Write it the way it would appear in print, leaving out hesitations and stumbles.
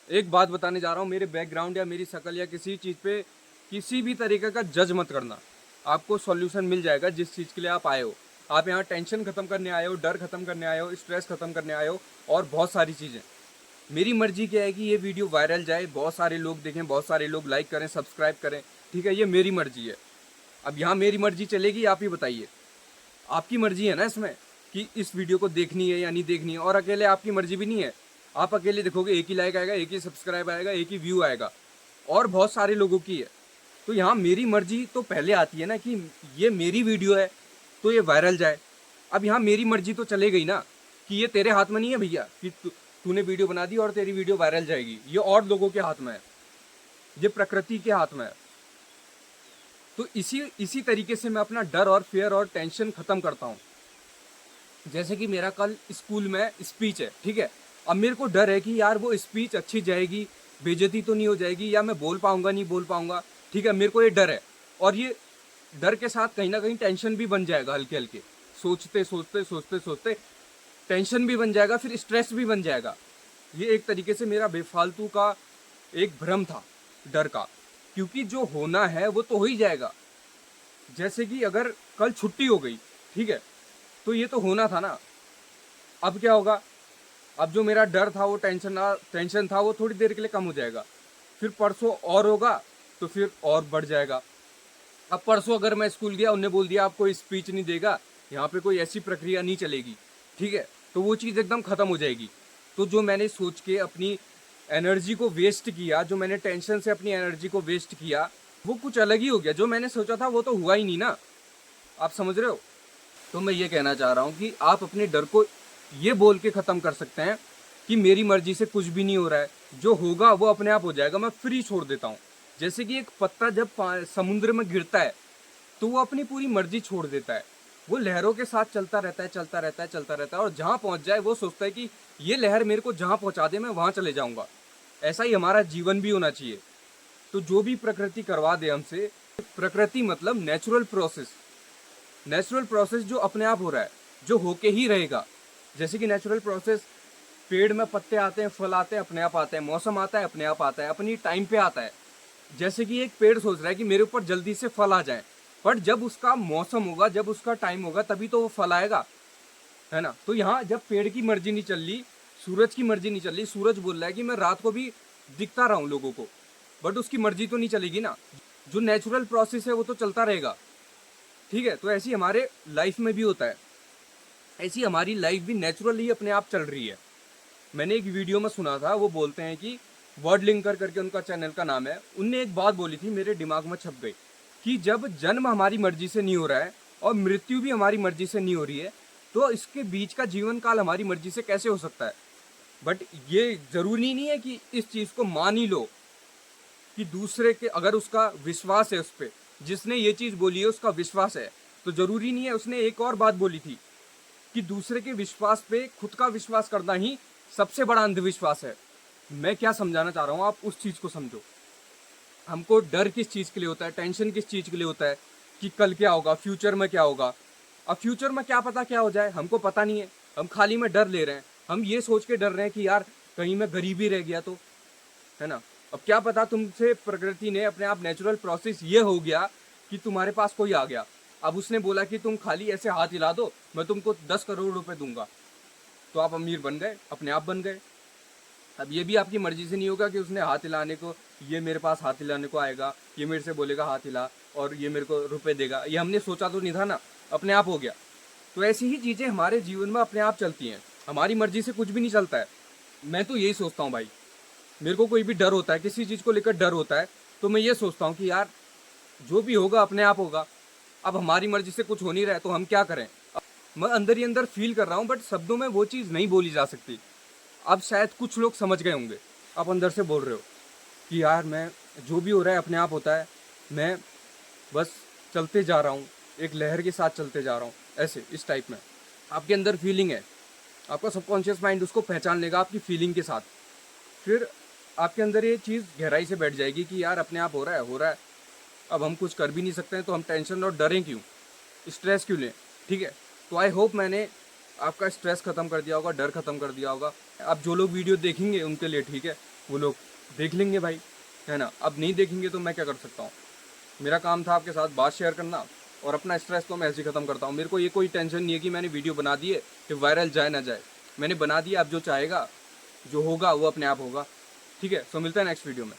एक बात बताने जा रहा हूँ, मेरे बैकग्राउंड या मेरी शक्ल या किसी चीज़ पे किसी भी तरीके का जज मत करना। आपको सॉल्यूशन मिल जाएगा जिस चीज़ के लिए आप आए हो। आप यहाँ टेंशन ख़त्म करने आए हो, डर ख़त्म करने आए हो, स्ट्रेस ख़त्म करने आए हो और बहुत सारी चीज़ें। मेरी मर्जी क्या है कि ये वीडियो वायरल जाए, बहुत सारे लोग देखें, बहुत सारे लोग लाइक करें, सब्सक्राइब करें, ठीक है, ये मेरी मर्जी है। अब यहाँ मेरी मर्जी चलेगी, आप ही बताइए। आपकी मर्जी है ना इसमें कि इस वीडियो को देखनी है या नहीं देखनी है, और अकेले आपकी मर्जी भी नहीं है। आप अकेले देखोगे एक ही लाइक आएगा, एक ही सब्सक्राइब आएगा, एक ही व्यू आएगा, और बहुत सारे लोगों की है। तो यहाँ मेरी मर्जी तो पहले आती है ना कि ये मेरी वीडियो है तो ये वायरल जाए। अब यहाँ मेरी मर्जी तो चले गई ना कि ये तेरे हाथ में नहीं है भैया कि तूने वीडियो बना दी और तेरी वीडियो वायरल जाएगी। ये और लोगों के हाथ में है, ये प्रकृति के हाथ में है। तो इसी तरीके से मैं अपना डर और फियर और टेंशन खत्म करता हूँ। जैसे कि मेरा कल स्कूल में स्पीच है, ठीक है। अब मेरे को डर है कि यार वो स्पीच अच्छी जाएगी, बेइज्जती तो नहीं हो जाएगी, या मैं बोल पाऊंगा नहीं बोल पाऊंगा, ठीक है। मेरे को ये डर है, और ये डर के साथ कहीं ना कहीं टेंशन भी बन जाएगा। हल्के हल्के सोचते सोचते सोचते सोचते टेंशन भी बन जाएगा, फिर स्ट्रेस भी बन जाएगा। ये एक तरीके से मेरा बेफालतू का एक भ्रम था, डर का। क्योंकि जो होना है वो तो हो ही जाएगा। जैसे कि अगर कल छुट्टी हो गई, ठीक है, तो ये तो होना था ना। अब क्या होगा? अब जो मेरा डर था, वो टेंशन था, वो थोड़ी देर के लिए कम हो जाएगा। फिर परसों और होगा तो फिर और बढ़ जाएगा। अब परसों अगर मैं स्कूल गया, उन्होंने बोल दिया आपको स्पीच नहीं देगा, यहाँ पे कोई ऐसी प्रक्रिया नहीं चलेगी, ठीक है, तो वो चीज़ एकदम ख़त्म हो जाएगी। तो जो मैंने सोच के अपनी एनर्जी को वेस्ट किया, जो मैंने टेंशन से अपनी एनर्जी को वेस्ट किया, वो कुछ अलग ही हो गया। जो मैंने सोचा था वो तो हुआ ही नहीं ना। आप समझ रहे हो? तो मैं ये कहना चाह रहा हूँ कि आप अपने डर को ये बोल के ख़त्म कर सकते हैं कि मेरी मर्जी से कुछ भी नहीं हो रहा है, जो होगा वो अपने आप हो जाएगा, मैं फ्री छोड़ देता हूँ। जैसे कि एक पत्ता जब समुद्र में गिरता है तो वो अपनी पूरी मर्जी छोड़ देता है, वो लहरों के साथ चलता रहता है, चलता रहता है, चलता रहता है, और जहाँ पहुँच जाए वो सोचता है कि ये लहर मेरे को जहाँ पहुँचा दे मैं वहाँ चले जाऊँगा। ऐसा ही हमारा जीवन भी होना चाहिए। तो जो भी प्रकृति करवा दे हमसे, प्रकृति मतलब नेचुरल प्रोसेस, नेचुरल प्रोसेस जो अपने आप हो रहा है, जो होके ही रहेगा। जैसे कि नेचुरल प्रोसेस, पेड़ में पत्ते आते हैं, फल आते हैं, अपने आप आते हैं, मौसम आता है, अपने आप आता है, अपनी टाइम पे आता है। जैसे कि एक पेड़ सोच रहा है कि मेरे ऊपर जल्दी से फल आ जाए, बट जब उसका मौसम होगा, जब उसका टाइम होगा, तभी तो वो फल आएगा, है ना। तो यहाँ जब पेड़ की मर्जी नहीं चल रही, सूरज की मर्जी नहीं चल रही, सूरज बोल रहा है कि मैं रात को भी दिखता रहूं लोगों को, बट उसकी मर्जी तो नहीं चलेगी ना। जो नेचुरल प्रोसेस है वो तो चलता रहेगा, ठीक है। तो ऐसी हमारे लाइफ में भी होता है, ऐसी हमारी लाइफ भी नेचुरली अपने आप चल रही है। मैंने एक वीडियो में सुना था, वो बोलते हैं कि वर्ड लिंकर करके उनका चैनल का नाम है, उनने एक बात बोली थी, मेरे दिमाग में छप गई, कि जब जन्म हमारी मर्जी से नहीं हो रहा है और मृत्यु भी हमारी मर्जी से नहीं हो रही है, तो इसके बीच का जीवन काल हमारी मर्जी से कैसे हो सकता है। बट ये जरूरी नहीं है कि इस चीज़ को मान ही लो कि दूसरे के, अगर उसका विश्वास है, उस पर जिसने ये चीज़ बोली है उसका विश्वास है, तो ज़रूरी नहीं है। उसने एक और बात बोली थी कि दूसरे के विश्वास पे खुद का विश्वास करना ही सबसे बड़ा अंधविश्वास है। मैं क्या समझाना चाह रहा हूँ, आप उस चीज़ को समझो। हमको डर किस चीज़ के लिए होता है, टेंशन किस चीज़ के लिए होता है कि कल क्या होगा, फ्यूचर में क्या होगा। अब फ्यूचर में क्या पता क्या हो जाए, हमको पता नहीं है। हम खाली में डर ले रहे हैं, हम ये सोच के डर रहे हैं कि यार कहीं मैं गरीबी रह गया तो, है ना। अब क्या पता तुमसे प्रकृति ने अपने आप नेचुरल प्रोसेस ये हो गया कि तुम्हारे पास कोई आ गया, अब उसने बोला कि तुम खाली ऐसे हाथ हिला दो, मैं तुमको 10 करोड़ रुपए दूंगा, तो आप अमीर बन गए, अपने आप बन गए। अब ये भी आपकी मर्जी से नहीं होगा कि उसने हाथ हिलाने को, ये मेरे पास हाथ हिलाने को आएगा, ये मेरे से बोलेगा हाथ हिला और ये मेरे को रुपए देगा, ये हमने सोचा तो नहीं था ना, अपने आप हो गया। तो ऐसी ही चीज़ें हमारे जीवन में अपने आप चलती हैं, हमारी मर्जी से कुछ भी नहीं चलता है। मैं तो यही सोचता हूँ भाई, मेरे को कोई भी डर होता है, किसी चीज़ को लेकर डर होता है, तो मैं ये सोचता हूँ कि यार जो भी होगा अपने आप होगा। अब हमारी मर्जी से कुछ हो नहीं रहा है तो हम क्या करें। मैं अंदर ही अंदर फील कर रहा हूँ, बट शब्दों में वो चीज़ नहीं बोली जा सकती। अब शायद कुछ लोग समझ गए होंगे, आप अंदर से बोल रहे हो कि यार मैं, जो भी हो रहा है अपने आप होता है, मैं बस चलते जा रहा हूँ, एक लहर के साथ चलते जा रहा हूँ, ऐसे इस टाइप में आपके अंदर फीलिंग है। आपका सबकॉन्शियस माइंड उसको पहचान लेगा आपकी फीलिंग के साथ, फिर आपके अंदर ये चीज़ गहराई से बैठ जाएगी कि यार अपने आप हो रहा है, हो रहा है, अब हम कुछ कर भी नहीं सकते हैं, तो हम टेंशन और डरें क्यों, स्ट्रेस क्यों लें, ठीक है। तो आई होप मैंने आपका स्ट्रेस ख़त्म कर दिया होगा, डर ख़त्म कर दिया होगा। अब जो लोग वीडियो देखेंगे उनके लिए ठीक है, वो लोग देख लेंगे भाई, है ना। अब नहीं देखेंगे तो मैं क्या कर सकता हूँ। मेरा काम था आपके साथ बात शेयर करना, और अपना स्ट्रेस तो मैं ऐसे ही ख़त्म करता हूँ। मेरे को ये कोई टेंशन नहीं है कि मैंने वीडियो बना दी है कि वायरल जाए ना जाए, मैंने बना दिया। अब जो चाहेगा, जो होगा वो अपने आप होगा। ठीक है, सो मिलता है नेक्स्ट वीडियो में।